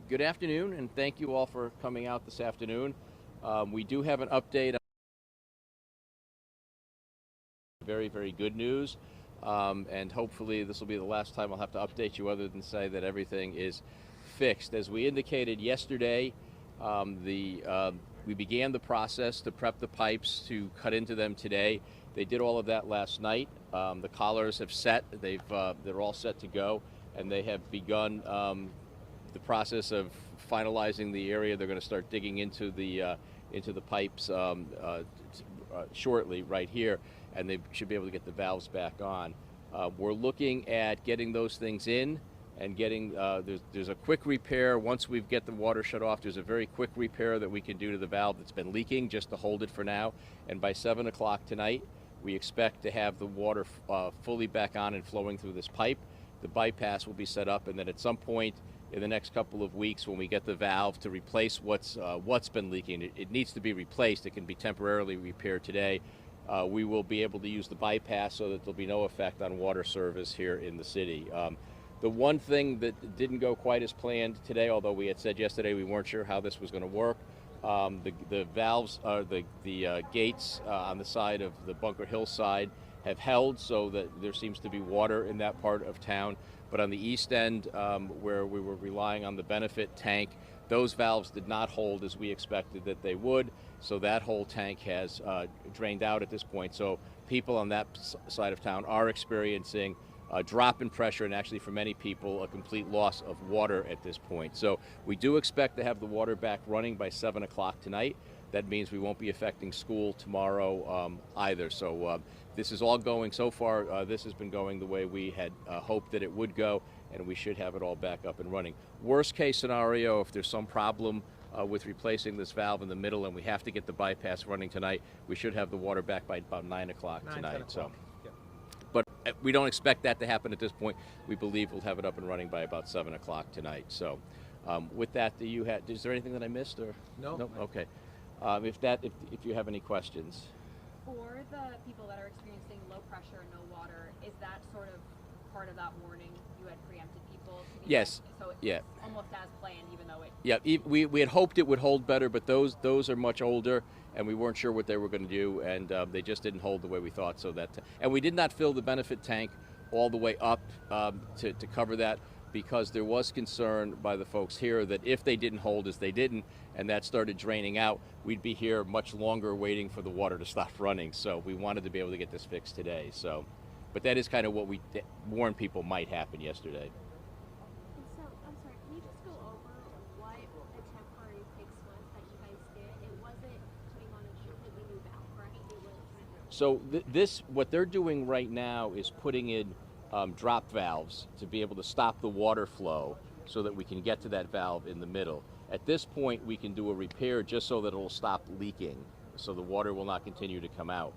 Good afternoon, and thank you all for coming out this afternoon. We do have an update on very, very good news, and hopefully this will be the last time I'll have to update you other than say that everything is fixed. As we indicated yesterday, we began the process to prep the pipes to cut into them today. They did all of that last night. The collars have set. They're all set to go, and they have begun the process of finalizing the area. They're going to start digging into the pipes shortly right here, and they should be able to get the valves back on. We're looking at getting those things in and getting, there's a quick repair. Once we get the water shut off, there's a very quick repair that we can do to the valve that's been leaking just to hold it for now. And by 7 o'clock tonight, we expect to have the water fully back on and flowing through this pipe. The bypass will be set up, and then at some point in the next couple of weeks, when we get the valve to replace what's been leaking, it needs to be replaced. It can be temporarily repaired today. We will be able to use the bypass so that there'll be no effect on water service here in the city. The one thing that didn't go quite as planned today, although we had said yesterday we weren't sure how this was going to work, the valves, the gates on the side of the Bunker Hill side have held, so that there seems to be water in that part of town. But on the east end, where we were relying on the benefit tank, those valves did not hold as we expected that they would, so that whole tank has drained out at this point. So people on that side of town are experiencing a drop in pressure, and actually for many people a complete loss of water at this point. So we do expect to have the water back running by 7 o'clock tonight. That means we won't be affecting school tomorrow either. So this is all going, so far this has been going the way we had hoped that it would go, and we should have it all back up and running. Worst case scenario, if there's some problem with replacing this valve in the middle and we have to get the bypass running tonight, we should have the water back by about 9 o'clock tonight. So, but we don't expect that to happen at this point. We believe we'll have it up and running by about 7 o'clock tonight. So with that, is there anything that I missed? Or No. No? Okay. If you have any questions. For the people that are experiencing low pressure and no water, is that sort of part of that warning? You had preempted people to be Yes. So it's Yeah. almost as planned, even though it... Yeah, we had hoped it would hold better, but those are much older, and we weren't sure what they were going to do, and they just didn't hold the way we thought. And we did not fill the benefit tank all the way up to cover that, because there was concern by the folks here that if they didn't hold as they didn't, and that started draining out, we'd be here much longer waiting for the water to stop running. So we wanted to be able to get this fixed today. So, but that is kind of what we warned people might happen yesterday. And so, I'm sorry, can you just go over what the temporary fix was that you guys did? It wasn't putting on a completely new valve, right? It was... So what they're doing right now is putting in drop valves to be able to stop the water flow so that we can get to that valve in the middle. At this point, we can do a repair just so that it will stop leaking, so the water will not continue to come out.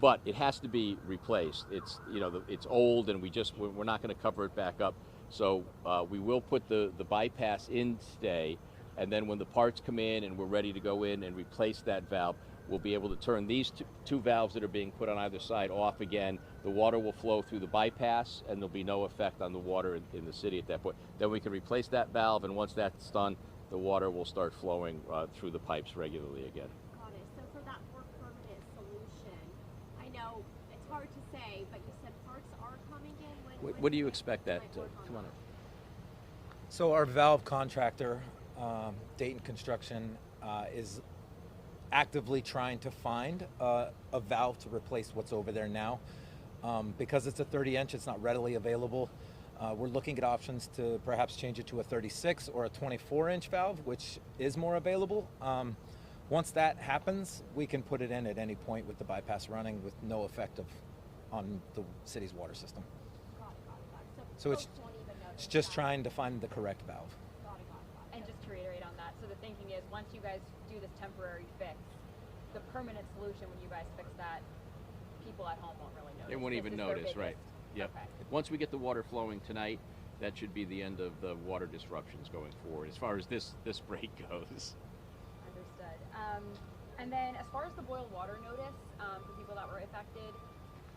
But it has to be replaced. It's it's old, and we're not going to cover it back up. So we will put the bypass in today, and then when the parts come in and we're ready to go in and replace that valve, we'll be able to turn these two valves that are being put on either side off again. The water will flow through the bypass, and there'll be no effect on the water in the city at that point. Then we can replace that valve, and once that's done, the water will start flowing through the pipes regularly again. Got it. So for that more permanent solution, I know it's hard to say, but you said parts are coming in. What do you expect that to come on? So our valve contractor, Dayton Construction, is actively trying to find a valve to replace what's over there now. Because it's a 30-inch, it's not readily available. We're looking at options to perhaps change it to a 36 or a 24-inch valve, which is more available. Once that happens, we can put it in at any point with the bypass running with no effect on the city's water system. Got it. So it's just trying to find the correct valve. Got it. And just to reiterate on that, so the thinking is once you guys do this temporary fix, the permanent solution, when you guys fix that, people at home won't really notice. They won't even notice, right? Yep. Okay. Once we get the water flowing tonight, that should be the end of the water disruptions going forward, as far as this break goes. Understood. And then as far as the boil water notice for people that were affected,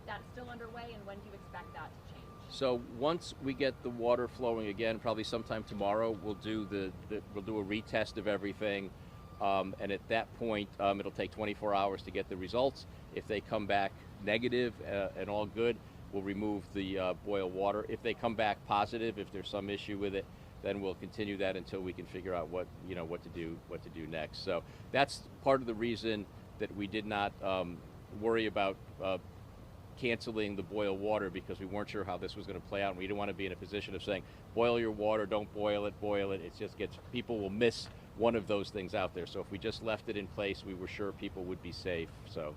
that's still underway, and when do you expect that to change? So once we get the water flowing again, probably sometime tomorrow, we'll do we'll do a retest of everything, and at that point, it'll take 24 hours to get the results. If they come back negative and all good, we'll remove the boil water. If they come back positive, if there's some issue with it, then we'll continue that until we can figure out what to do next. So that's part of the reason that we did not worry about canceling the boil water, because we weren't sure how this was going to play out, and we didn't want to be in a position of saying boil your water, don't boil it, boil it. It just gets, people will miss one of those things out there. So if we just left it in place, we were sure people would be safe. So.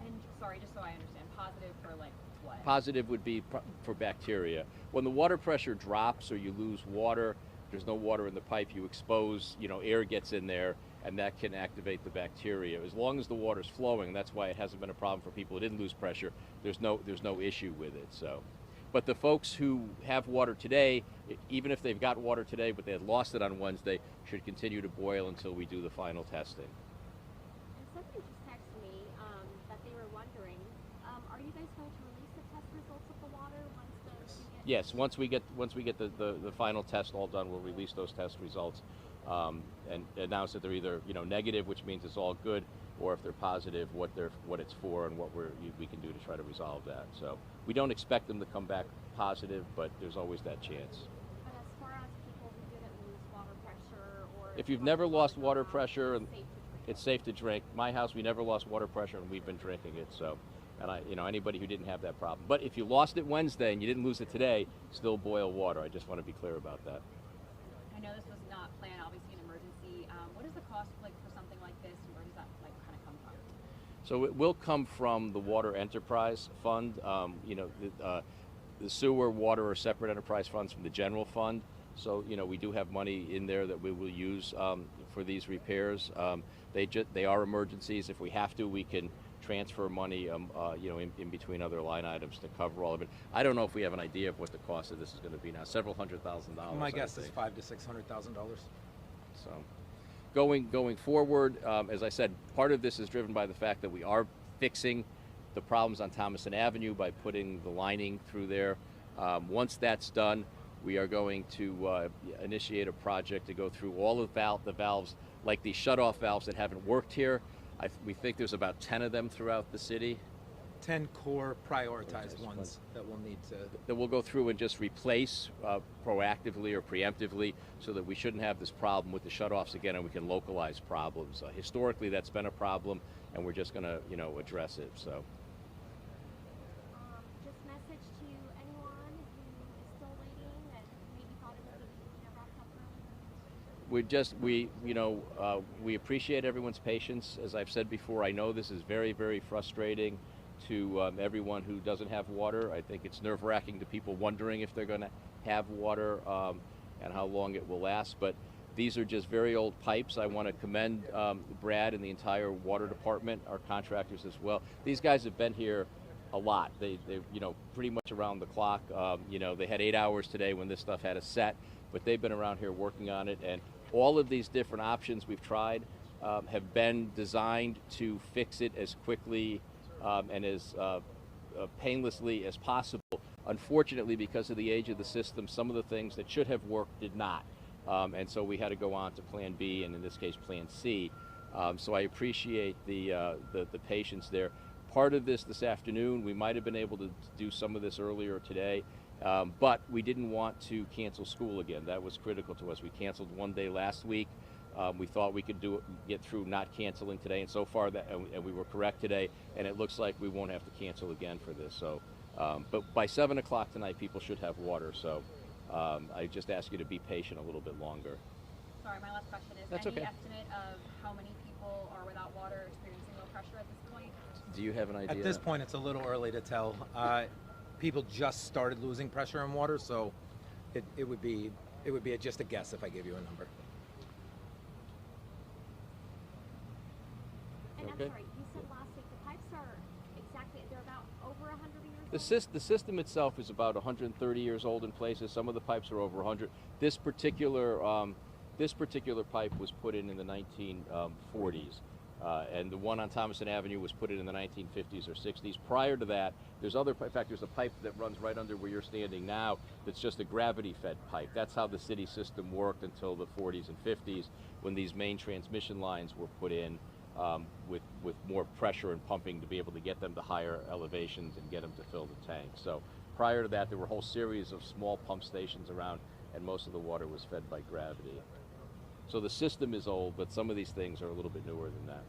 And sorry, just so I understand, positive for like what? Positive would be for bacteria. When the water pressure drops or you lose water, there's no water in the pipe, you expose, air gets in there, and that can activate the bacteria. As long as the water's flowing, that's why it hasn't been a problem for people who didn't lose pressure. There's no issue with it. So, but the folks who have water today, even if they've got water today but they had lost it on Wednesday, should continue to boil until we do the final testing. And somebody just texted me that they were wondering, are you guys going to release the test results of the water once you get? Yes, once we get the final test all done, we'll release those test results and announce that they're either negative, which means it's all good, or if they're positive, what it's for and what we can do to try to resolve that. So we don't expect them to come back positive, but there's always that chance. But as far as people who didn't lose water pressure, or If you've never lost water pressure, it's safe to drink. it's safe to drink. My house, we never lost water pressure, and we've been drinking it. So, and anybody who didn't have that problem. But if you lost it Wednesday and you didn't lose it today, still boil water. I just want to be clear about that. I know this was not planned, obviously an emergency. What is the cost like for something like this, and where does that like kind of come from? So it will come from the Water Enterprise Fund. The sewer, water are separate enterprise funds from the general fund. So we do have money in there that we will use for these repairs. They are emergencies. If we have to, we can transfer money, in between other line items to cover all of it. I don't know if we have an idea of what the cost of this is going to be now. Several $100,000. My guess is $500,000 to $600,000. So, going forward, as I said, part of this is driven by the fact that we are fixing the problems on Thomason Avenue by putting the lining through there. Once that's done, we are going to initiate a project to go through all of the valves, like the shutoff valves that haven't worked here. We think there's about 10 of them throughout the city. 10 core prioritized ones that we'll need to. That we'll go through and just replace proactively or preemptively, so that we shouldn't have this problem with the shutoffs again, and we can localize problems. Historically, that's been a problem, and we're just going to address it. So. Just message to anyone who is still waiting and maybe thought it would be wrapped up early. We appreciate everyone's patience. As I've said before, I know this is very, very frustrating to everyone who doesn't have water. I think it's nerve-wracking to people wondering if they're going to have water and how long it will last. But these are just very old pipes. I want to commend Brad and the entire water department, our contractors as well. These guys have been here a lot. They pretty much around the clock. They had 8 hours today when this stuff had a set, but they've been around here working on it. And all of these different options we've tried have been designed to fix it as quickly and as painlessly as possible. Unfortunately, because of the age of the system, some of the things that should have worked did not. And so we had to go on to Plan B, and in this case, Plan C. So I appreciate the patience there. Part of this afternoon, we might have been able to do some of this earlier today, but we didn't want to cancel school again. That was critical to us. We canceled one day last week. We thought we could get through not canceling today, and so far and we were correct today, and it looks like we won't have to cancel again for this. So, but by 7 o'clock tonight, people should have water. So I just ask you to be patient a little bit longer. Sorry, my last question is, That's any okay. estimate of how many people are without water, experiencing low pressure at this point? Do you have an idea? At this point, it's a little early to tell. People just started losing pressure in water, so it would be just a guess if I gave you a number. And Okay. I'm sorry, you said last week the pipes are they're about over 100 years old? The system itself is about 130 years old in places. Some of the pipes are over 100. This particular pipe was put in the 1940s. And the one on Thomason Avenue was put in the 1950s or 60s. Prior to that, there's other, in fact, there's a pipe that runs right under where you're standing now that's just a gravity-fed pipe. That's how the city system worked until the 40s and 50s when these main transmission lines were put in with more pressure and pumping to be able to get them to higher elevations and get them to fill the tank. So prior to that, there were a whole series of small pump stations around, and most of the water was fed by gravity. So the system is old, but some of these things are a little bit newer than that.